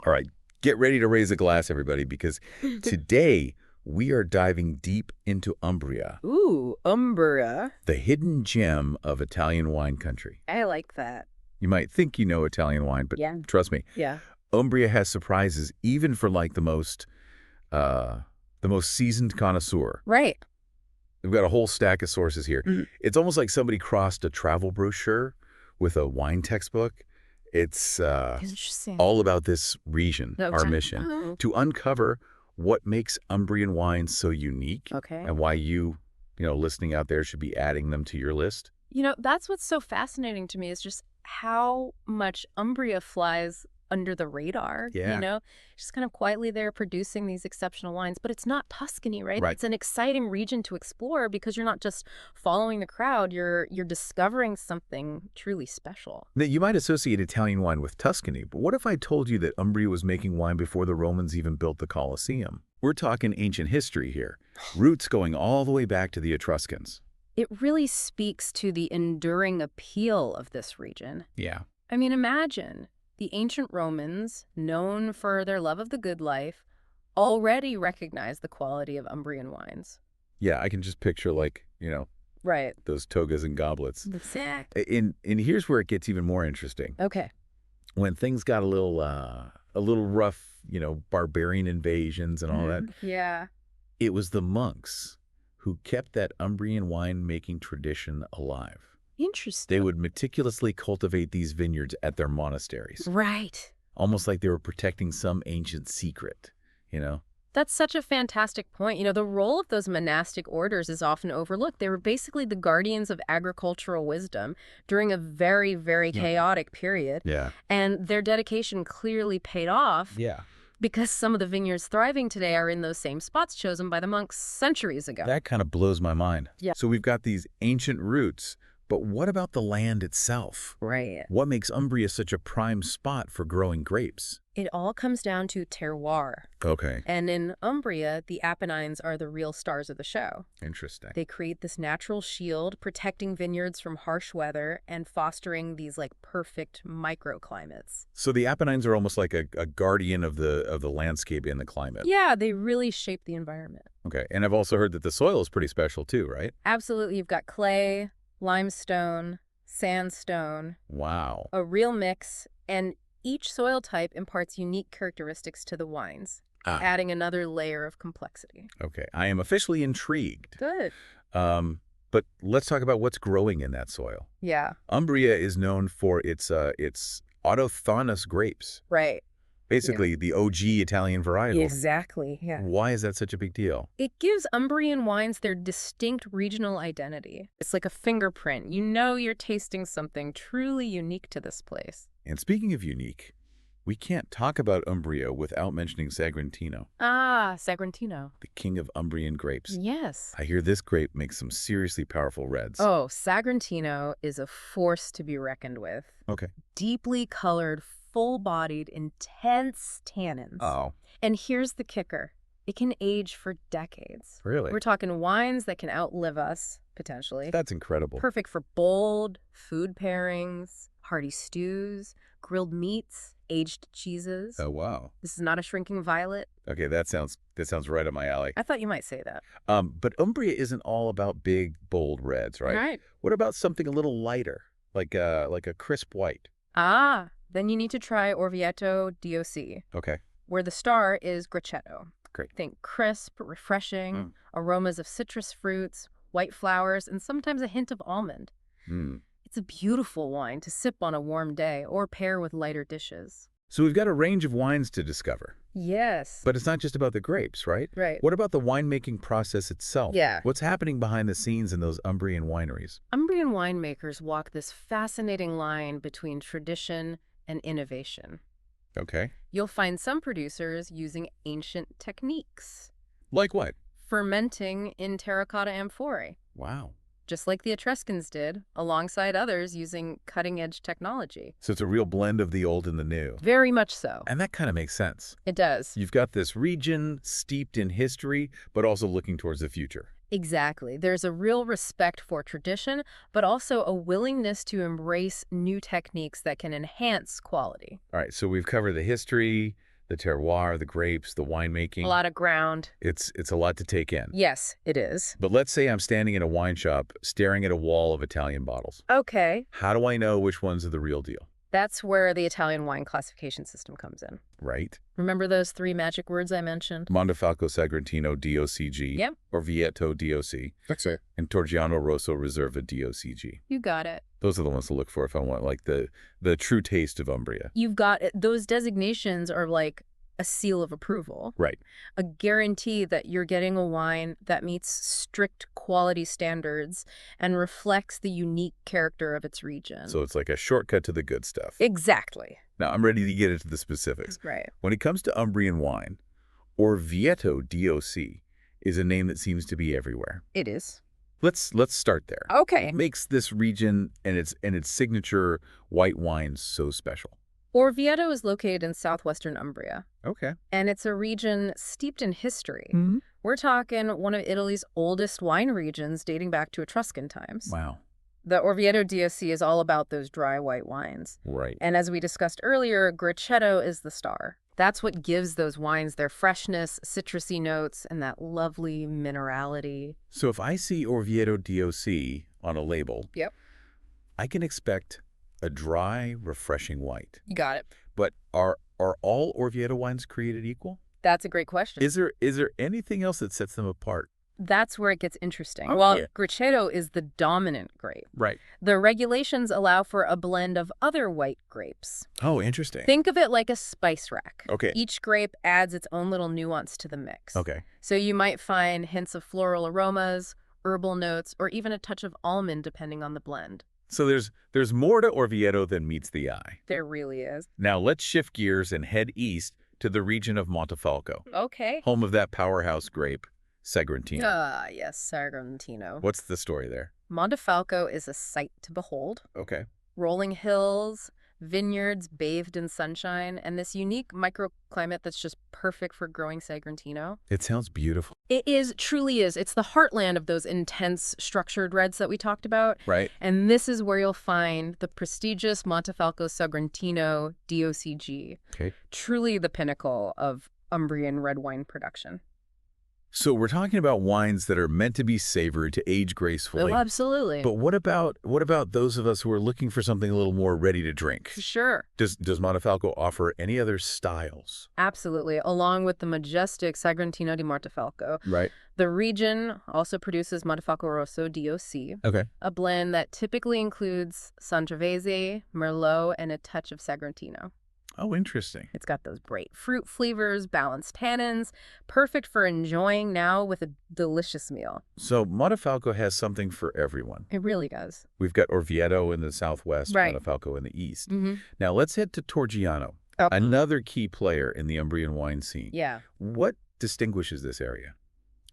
All right, get ready to raise a glass, everybody, because today we are diving deep into Umbria, Ooh, Umbria. the hidden gem of Italian wine country. I like that. You might think you know Italian wine, but Yeah. trust me, Yeah. Umbria has surprises even for like the most seasoned connoisseur. Right. We've got a whole stack of sources here. Mhm. It's almost like somebody crossed a travel brochure with a wine textbook. It's Interesting. all about this region, our Okay. mission, Oh. to uncover what makes Umbrian wines so unique Okay. and why you listening out there should be adding them to your list. That's what's so fascinating to me is just how much Umbria flies under the radar. Yeah. Just kind of quietly there producing these exceptional wines. But it's not Tuscany, right? Right. It's an exciting region to explore because you're not just following the crowd, you're discovering something truly special. Now, you might associate Italian wine with Tuscany, but what if I told you that Umbria was making wine before the Romans even built the Colosseum? We're talking ancient history here, roots going all the way back to the Etruscans. It really speaks to the enduring appeal of this region. Yeah. I mean, imagine the ancient Romans, known for their love of the good life, already recognized the quality of Umbrian wines. Yeah, I can just picture Right. those togas and goblets. Exactly. And here's where it gets even more interesting. Okay. When things got a little rough, barbarian invasions and all that, Yeah. it was the monks who kept that Umbrian wine-making tradition alive. Interesting. They would meticulously cultivate these vineyards at their monasteries, Right. almost like they were protecting some ancient secret. That's such a fantastic point. The role of those monastic orders is often overlooked. They were basically the guardians of agricultural wisdom during a very, very chaotic period. Yeah. And their dedication clearly paid off. Yeah. Because some of the vineyards thriving today are in those same spots chosen by the monks centuries ago. That kind of blows my mind. Yeah. So we've got these ancient roots, but what about the land itself? Right. What makes Umbria such a prime spot for growing grapes? It all comes down to terroir. Okay. And in Umbria, the Apennines are the real stars of the show. Interesting. They create this natural shield, protecting vineyards from harsh weather and fostering these perfect microclimates. So the Apennines are almost like a guardian of the landscape and the climate. Yeah, they really shape the environment. Okay. And I've also heard that the soil is pretty special too, right? Absolutely. You've got clay, limestone, sandstone, Wow. a real mix, and each soil type imparts unique characteristics to the wines, adding another layer of complexity. Okay. I am officially intrigued. Good. But let's talk about what's growing in that soil. Yeah. Umbria is known for its autochthonous grapes. Right. Basically, the OG Italian varietal. Exactly. Yeah. Why is that such a big deal? It gives Umbrian wines their distinct regional identity. It's like a fingerprint. You know you're tasting something truly unique to this place. And speaking of unique, we can't talk about Umbria without mentioning Sagrantino, Ah, Sagrantino. the king of Umbrian grapes. Yes. I hear this grape makes some seriously powerful reds. Oh, Sagrantino is a force to be reckoned with. Okay. Deeply colored, full-bodied, intense tannins. Oh, And here's the kicker. It can age for decades. really? We're talking wines that can outlive us, potentially. That's incredible. Perfect for bold food pairings, hearty stews, grilled meats, aged cheeses. Oh, wow. This is not a shrinking violet. Okay, that sounds right up my alley. I thought you might say that. But Umbria isn't all about big, bold reds, right? Right. What about something a little lighter, like a crisp white? Ah, then you need to try Orvieto DOC, Okay, where the star is Gracetto. great. Think crisp, refreshing, aromas of citrus fruits, white flowers, and sometimes a hint of almond. Mm. It's a beautiful wine to sip on a warm day or pair with lighter dishes. So we've got a range of wines to discover. Yes. But it's not just about the grapes, right? Right. What about the winemaking process itself? Yeah. What's happening behind the scenes in those Umbrian wineries? Umbrian winemakers walk this fascinating line between tradition and innovation. Okay. You'll find some producers using ancient techniques, Like what? fermenting in terracotta amphorae, Wow. just like the Etruscans did, alongside others using cutting-edge technology. So it's a real blend of the old and the new. Very much so. And that kind of makes sense. It does. You've got this region steeped in history, but also looking towards the future. Exactly. There's a real respect for tradition, but also a willingness to embrace new techniques that can enhance quality. All right, so we've covered the history, The terroir, the grapes, the A winemaking. lot of ground. It's a lot to take in. Yes, it is. But let's say I'm standing in a wine shop staring at a wall of Italian bottles. Okay. How do I know which ones are the real deal? That's where the Italian wine classification system comes in. Right? Remember those 3 magic words I mentioned? Montefalco Sagrantino DOCG. Yep. Orvieto DOC. That's it. And Torgiano Rosso Reserva DOCG. You got it. Those are the ones to look for if I want like the true taste of Umbria. You've got it. Those designations are like a seal of approval. Right. A guarantee that you're getting a wine that meets strict quality standards and reflects the unique character of its region. So it's like a shortcut to the good stuff. Exactly. Now, I'm ready to get into the specifics. Right. When it comes to Umbrian wine, Orvieto DOC is a name that seems to be everywhere. It is. Let's start there. Okay. What makes this region and its signature white wines so special? Orvieto is located in southwestern Umbria, Okay. and it's a region steeped in history. Mm-hmm. We're talking one of Italy's oldest wine regions dating back to Etruscan times. Wow. The Orvieto DOC is all about those dry white wines. Right. And as we discussed earlier, Grichetto is the star. That's what gives those wines their freshness, citrusy notes, and that lovely minerality. So if I see Orvieto DOC on a label, Yep. I can expect a dry, refreshing white. You got it. But are all Orvieto wines created equal? That's a great question. Is there anything else that sets them apart? That's where it gets interesting. Okay. While Grichetto is the dominant grape, Right. the regulations allow for a blend of other white grapes. Oh, interesting. Think of it like a spice rack. Okay. Each grape adds its own little nuance to the mix. Okay. So you might find hints of floral aromas, herbal notes, or even a touch of almond depending on the blend. So there's more to Orvieto than meets the eye. There really is. Now let's shift gears and head east to the region of Montefalco, Okay. home of that powerhouse grape, Sagrantino. Ah, yes, Sagrantino. What's the story there? Montefalco is a sight to behold. Okay. Rolling hills, vineyards bathed in sunshine, and this unique microclimate that's just perfect for growing Sagrantino. It sounds beautiful. It truly is. It's the heartland of those intense structured reds that we talked about. Right. And this is where you'll find the prestigious Montefalco Sagrantino DOCG. Okay. Truly the pinnacle of Umbrian red wine production. So we're talking about wines that are meant to be savored, to age gracefully. Oh, absolutely. But what about those of us who are looking for something a little more ready to drink? Sure. Does Montefalco offer any other styles? Absolutely. Along with the majestic Sagrantino di Montefalco, Right. the region also produces Montefalco Rosso DOC, Okay. a blend that typically includes Sangiovese, Merlot, and a touch of Sagrantino. Oh, interesting. It's got those bright fruit flavors, balanced tannins, perfect for enjoying now with a delicious meal. So Montefalco has something for everyone. It really does. We've got Orvieto in the southwest, Right. Montefalco in the east. Mm-hmm. Now let's head to Torgiano, Oh. another key player in the Umbrian wine scene. Yeah. What distinguishes this area?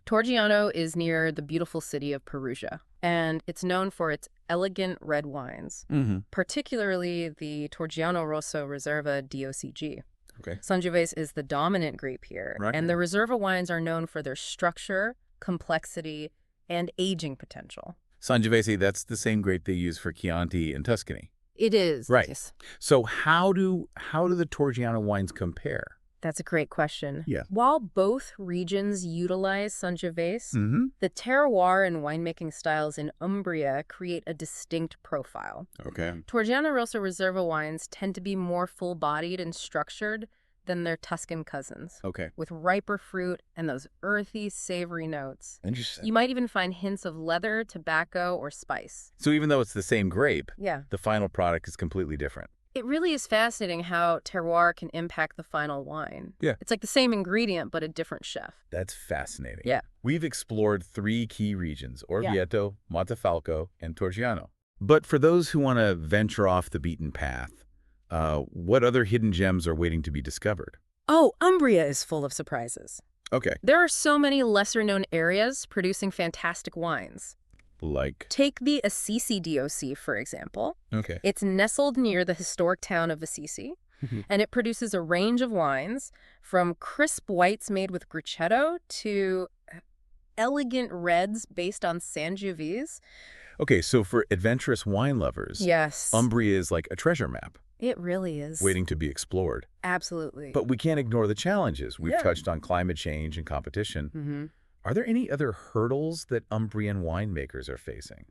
Torgiano is near the beautiful city of Perugia, and it's known for its elegant red wines, Mm-hmm. particularly the Torgiano Rosso Reserva DOCG. Okay. Sangiovese is the dominant grape here, Right. and the Reserva wines are known for their structure, complexity, and aging potential. Sangiovese, that's the same grape they use for Chianti in Tuscany. It is. Right. Yes. So how do the Torgiano wines compare? That's a great question. Yeah. While both regions utilize Sangiovese, Mm-hmm. the terroir and winemaking styles in Umbria create a distinct profile. Okay. Torgiano Rosso Reserva wines tend to be more full-bodied and structured than their Tuscan cousins, Okay. with riper fruit and those earthy, savory notes. Interesting. You might even find hints of leather, tobacco, or spice. So even though it's the same grape, Yeah. the final product is completely different. It really is fascinating how terroir can impact the final wine. Yeah. It's like the same ingredient, but a different chef. That's fascinating. Yeah. We've explored 3 key regions, Orvieto, Montefalco, and Torgiano. But for those who want to venture off the beaten path, what other hidden gems are waiting to be discovered? Oh, Umbria is full of surprises. Okay. There are so many lesser-known areas producing fantastic wines. Like? Take the Assisi DOC, for example. Okay. It's nestled near the historic town of Assisi, and it produces a range of wines from crisp whites made with Grichetto to elegant reds based on Sangiovese. Okay, so for adventurous wine lovers, Yes. Umbria is like a treasure map. It really is. waiting to be explored. Absolutely. But we can't ignore the challenges. We've Yeah. touched on climate change and competition. Are there any other hurdles that Umbrian winemakers are facing?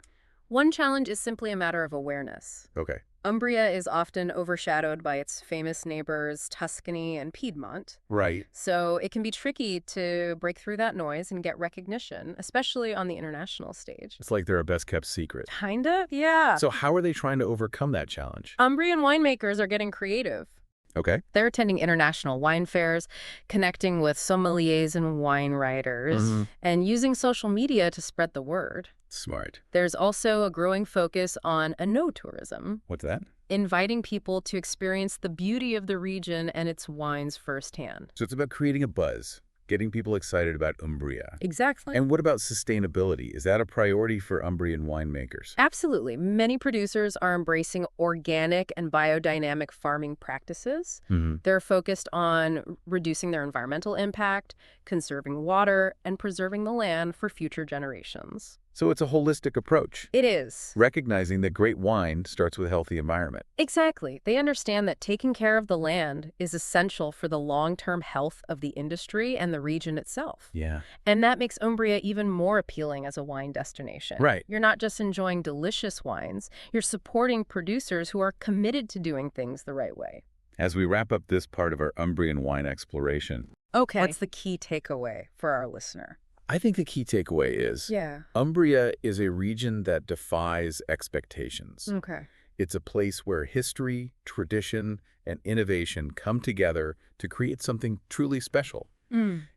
One challenge is simply a matter of awareness. Okay. Umbria is often overshadowed by its famous neighbors, Tuscany and Piedmont. Right. So it can be tricky to break through that noise and get recognition, especially on the international stage. It's like they're a best-kept secret. Kinda? Yeah. So how are they trying to overcome that challenge? Umbrian winemakers are getting creative. Okay. They're attending international wine fairs, connecting with sommeliers and wine writers, and using social media to spread the word. Smart. There's also a growing focus on eno-tourism, What's that? inviting people to experience the beauty of the region and its wines firsthand. So it's about creating a buzz, getting people excited about Umbria. Exactly. And what about sustainability? Is that a priority for Umbrian winemakers? Absolutely. Many producers are embracing organic and biodynamic farming practices. They're focused on reducing their environmental impact, conserving water, and preserving the land for future generations. So it's a holistic approach, It is. recognizing that great wine starts with a healthy environment. Exactly. They understand that taking care of the land is essential for the long-term health of the industry and the region itself. Yeah. And that makes Umbria even more appealing as a wine destination. Right. You're not just enjoying delicious wines, you're supporting producers who are committed to doing things the right way. As we wrap up this part of our Umbrian wine exploration, Okay. What's the key takeaway for our listener? I think the key takeaway is Yeah. Umbria is a region that defies expectations. Okay. It's a place where history, tradition, and innovation come together to create something truly special.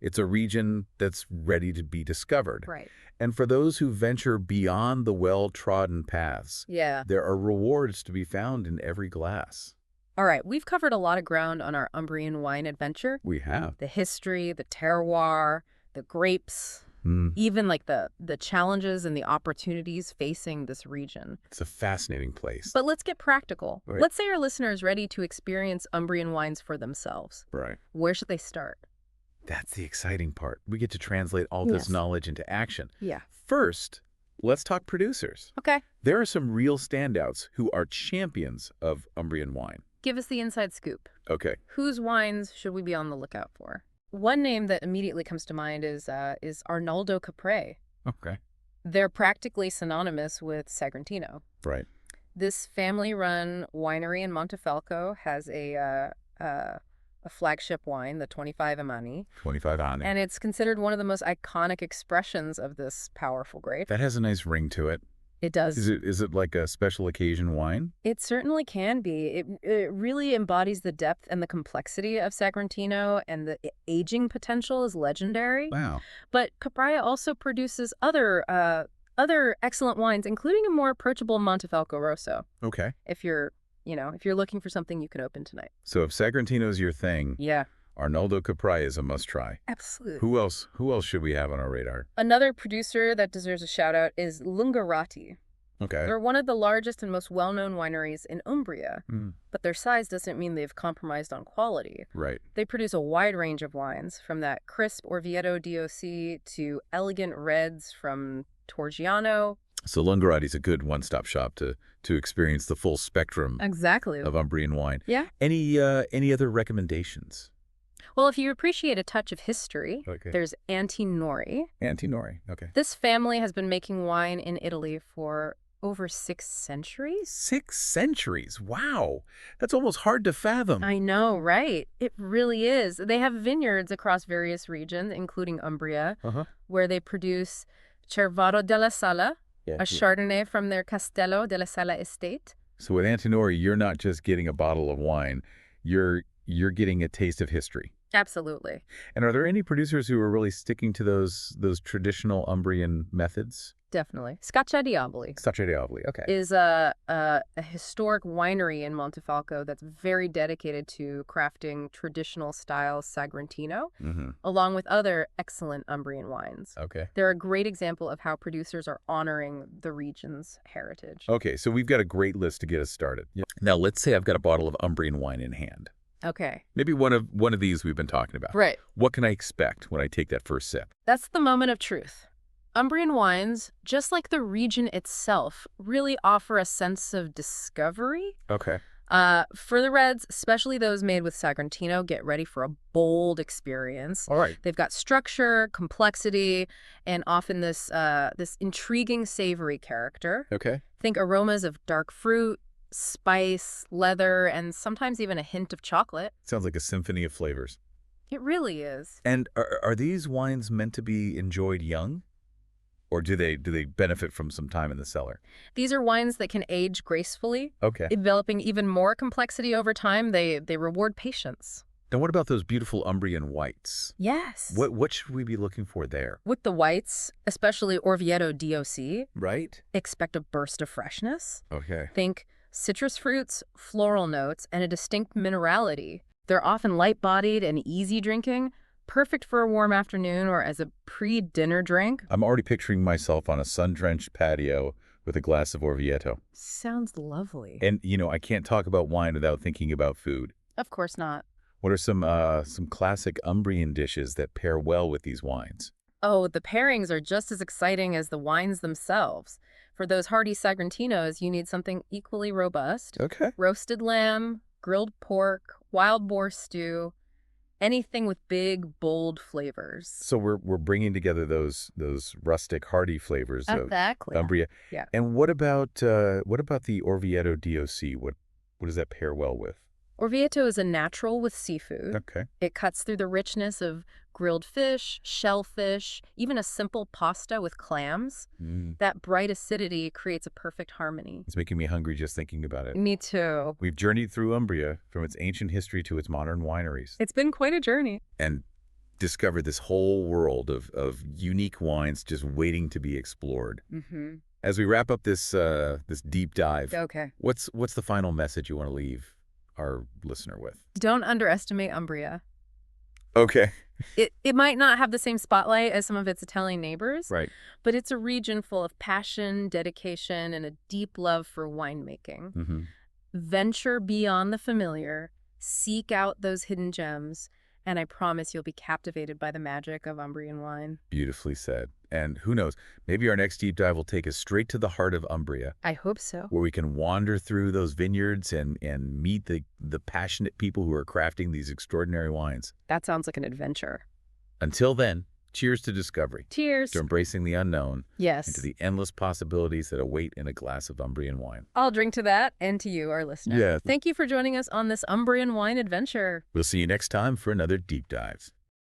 It's a region that's ready to be discovered. Right. And for those who venture beyond the well-trodden paths, Yeah. there are rewards to be found in every glass. All right. We've covered a lot of ground on our Umbrian wine adventure. We have. The history, the terroir, the grapes, even like the challenges and the opportunities facing this region. It's a fascinating place. But let's get practical. Right. Let's say our listener is ready to experience Umbrian wines for themselves. Right. Where should they start? That's the exciting part. We get to translate all this Yes. knowledge into action. Yeah. First, let's talk producers. Okay. There are some real standouts who are champions of Umbrian wine. Give us the inside scoop. Okay. Whose wines should we be on the lookout for? One name that immediately comes to mind is Arnaldo Capre. Okay. They're practically synonymous with Sagrantino. Right. This family-run winery in Montefalco has a flagship wine, the 25 Amani, 25 on it. and it's considered one of the most iconic expressions of this powerful grape. That has a nice ring to it. It does. Is it like a special occasion wine? It certainly can be. It really embodies the depth and the complexity of Sagrantino, and the aging potential is legendary. Wow. But Capraia also produces other excellent wines, including a more approachable Montefalco Rosso. Okay. If you're looking for something you can open tonight. So if Sagrantino's your thing, Yeah, Arnaldo Capri is a must-try. absolutely. Who else should we have on our radar? Another producer that deserves a shout out is Lungarati. Okay. They're one of the largest and most well-known wineries in Umbria, but their size doesn't mean they've compromised on quality. Right. They produce a wide range of wines, from that crisp Orvieto DOC to elegant reds from Torgiano. So Lungarati's a good one-stop shop to experience the full spectrum Exactly. of Umbrian wine. Yeah. Any other recommendations? Well, if you appreciate a touch of history, Okay. there's Antinori. Antinori. Okay. This family has been making wine in Italy for over 6 centuries. 6 centuries. Wow. That's almost hard to fathom. I know, right? It really is. They have vineyards across various regions, including Umbria, where they produce Cervato della Sala, a Chardonnay from their Castello della Sala estate. So with Antinori, you're not just getting a bottle of wine. You're getting a taste of history. Absolutely. And are there any producers who are really sticking to those traditional Umbrian methods? Definitely. Scaccia Diaboli Sacerdotali, okay. is a historic winery in Montefalco that's very dedicated to crafting traditional style Sagrantino, along with other excellent Umbrian wines. Okay. They're a great example of how producers are honoring the region's heritage. Okay, so we've got a great list to get us started. Now, let's say I've got a bottle of Umbrian wine in hand. Okay. Maybe one of these we've been talking about. Right. What can I expect when I take that first sip? That's the moment of truth. Umbrian wines, just like the region itself, really offer a sense of discovery. Okay. For the reds, especially those made with Sagrantino, get ready for a bold experience. All right. They've got structure, complexity, and often this intriguing savory character. Okay. Think aromas of dark fruit, spice, leather, and sometimes even a hint of chocolate. Sounds like a symphony of flavors. It really is. And are these wines meant to be enjoyed young? Or do they benefit from some time in the cellar? These are wines that can age gracefully, Okay. developing even more complexity over time. They reward patience. Now what about those beautiful Umbrian whites? Yes. What should we be looking for there? With the whites, especially Orvieto DOC, Right? expect a burst of freshness. Okay. Think citrus fruits, floral notes, and a distinct minerality. They're often light-bodied and easy drinking, perfect for a warm afternoon or as a pre-dinner drink. I'm already picturing myself on a sun-drenched patio with a glass of Orvieto. Sounds lovely. And, I can't talk about wine without thinking about food. Of course not. What are some classic Umbrian dishes that pair well with these wines? Oh, the pairings are just as exciting as the wines themselves. For those hearty Sagrantinos, you need something equally robust. Okay. Roasted lamb, grilled pork, wild boar stew, anything with big, bold flavors. So we're bringing together those rustic, hearty flavors Exactly. of Umbria. Yeah. And what about the Orvieto DOC? What does that pair well with? Orvieto is a natural with seafood. Okay. It cuts through the richness of grilled fish, shellfish, even a simple pasta with clams. That bright acidity creates a perfect harmony. It's making me hungry just thinking about it. Me too. We've journeyed through Umbria from its ancient history to its modern wineries It's been quite a journey. and discovered this whole world of unique wines just waiting to be explored. Mm-hmm. As we wrap up this deep dive, Okay. what's the final message you want to leave our listener with? Don't underestimate Umbria. Okay. It might not have the same spotlight as some of its Italian neighbors, Right. but it's a region full of passion, dedication, and a deep love for winemaking. Mm-hmm. Venture beyond the familiar, seek out those hidden gems, and I promise you'll be captivated by the magic of Umbrian wine. Beautifully said. And who knows, maybe our next deep dive will take us straight to the heart of Umbria, I hope so. where we can wander through those vineyards and meet the passionate people who are crafting these extraordinary wines. That sounds like an adventure. Until then, cheers to discovery, Cheers. to embracing the unknown, Yes. and to the endless possibilities that await in a glass of Umbrian wine. I'll drink to that and to you, our listener. Yeah. Thank you for joining us on this Umbrian wine adventure. We'll see you next time for another Deep Dives.